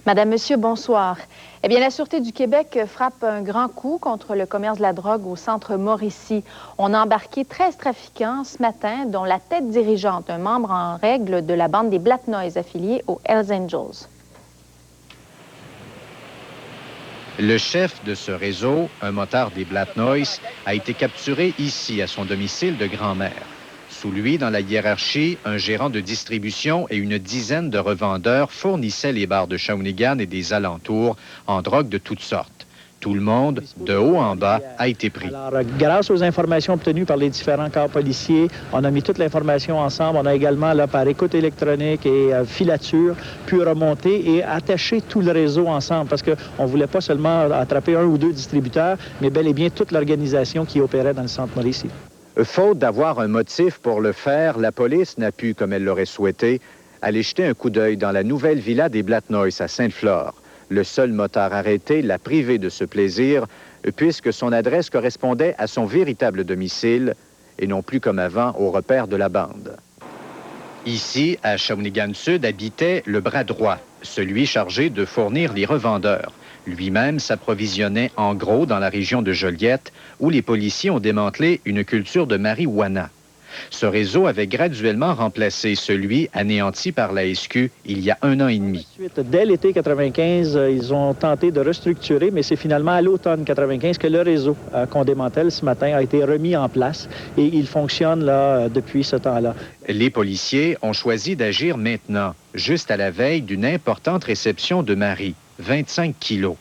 Madame, Monsieur, bonsoir. Eh bien, la Sûreté du Québec frappe un grand coup contre le commerce de la drogue au centre Mauricie. On a embarqué 13 trafiquants ce matin, dont la tête dirigeante, un membre en règle de la bande des Black Noise affiliée aux Hells Angels. Le chef de ce réseau, un motard des Black Noise, a été capturé ici, à son domicile de Grand-Mère. Sous lui, dans la hiérarchie, un gérant de distribution et une dizaine de revendeurs fournissaient les bars de Shawinigan et des alentours en drogue de toutes sortes. Tout le monde, de haut en bas, a été pris. Alors, grâce aux informations obtenues par les différents corps policiers, on a mis toute l'information ensemble. On a également, là, par écoute électronique et filature, pu remonter et attacher tout le réseau ensemble parce qu'on ne voulait pas seulement attraper un ou deux distributeurs, mais bel et bien toute l'organisation qui opérait dans le centre Mauricie. Faute d'avoir un motif pour le faire, la police n'a pu, comme elle l'aurait souhaité, aller jeter un coup d'œil dans la nouvelle villa des Black Noise à Sainte-Flore. Le seul motard arrêté l'a privé de ce plaisir, puisque son adresse correspondait à son véritable domicile et non plus comme avant au repère de la bande. Ici, à Shawinigan-Sud, habitait le bras droit, celui chargé de fournir les revendeurs. Lui-même s'approvisionnait en gros dans la région de Joliette, où les policiers ont démantelé une culture de marijuana. Ce réseau avait graduellement remplacé celui anéanti par la SQ il y a 1 an et demi. Dès l'été 95, ils ont tenté de restructurer, mais c'est finalement à l'automne 95 que le réseau qu'on démantèle ce matin a été remis en place et il fonctionne là, depuis ce temps-là. Les policiers ont choisi d'agir maintenant, juste à la veille d'une importante réception de Marie, 25 kilos.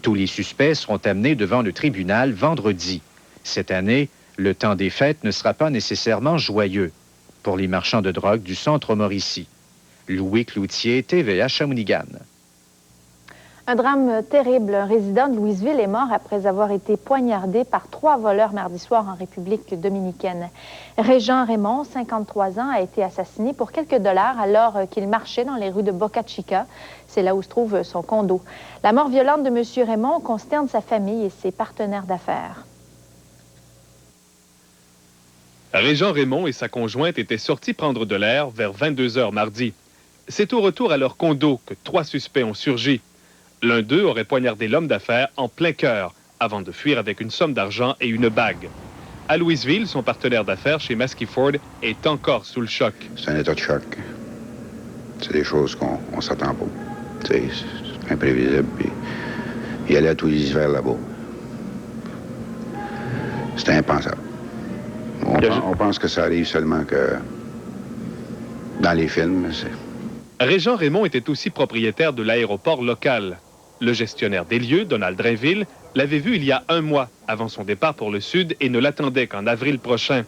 Tous les suspects seront amenés devant le tribunal vendredi. Cette année, le temps des fêtes ne sera pas nécessairement joyeux pour les marchands de drogue du centre Mauricie. Louis Cloutier, TVA Shawinigan. Un drame terrible. Un résident de Louisville est mort après avoir été poignardé par 3 voleurs mardi soir en République dominicaine. Régent Raymond, 53 ans, a été assassiné pour quelques dollars alors qu'il marchait dans les rues de Boca Chica. C'est là où se trouve son condo. La mort violente de M. Raymond consterne sa famille et ses partenaires d'affaires. Régent Raymond et sa conjointe étaient sortis prendre de l'air vers 22 h mardi. C'est au retour à leur condo que 3 suspects ont surgi. L'un d'eux aurait poignardé l'homme d'affaires en plein cœur avant de fuir avec une somme d'argent et une bague. À Louisville, son partenaire d'affaires chez Maskey Ford est encore sous le choc. C'est un état de choc. C'est des choses qu'on ne s'attend pas. C'est imprévisible. Puis il allait à tous les hivers là-bas. C'était impensable. On pense que ça arrive seulement que dans les films. Régent Raymond était aussi propriétaire de l'aéroport local. Le gestionnaire des lieux, Donald Drainville, l'avait vu il y a 1 mois avant son départ pour le Sud et ne l'attendait qu'en avril prochain.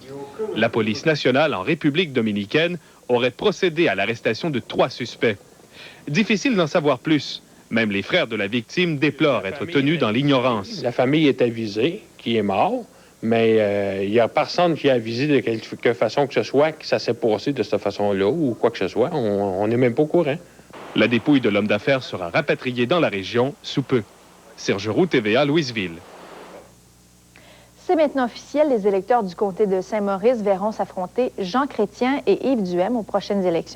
La police nationale en République dominicaine aurait procédé à l'arrestation de 3 suspects. Difficile d'en savoir plus. Même les frères de la victime déplorent être tenus dans l'ignorance. La famille est avisée qu'il est mort. Mais il n'y a personne qui a avisé de quelque façon que ce soit que ça s'est passé de cette façon-là ou quoi que ce soit. On n'est même pas au courant. La dépouille de l'homme d'affaires sera rapatriée dans la région sous peu. Serge Roux, TVA, Louisville. C'est maintenant officiel. Les électeurs du comté de Saint-Maurice verront s'affronter Jean Chrétien et Yves Duhem aux prochaines élections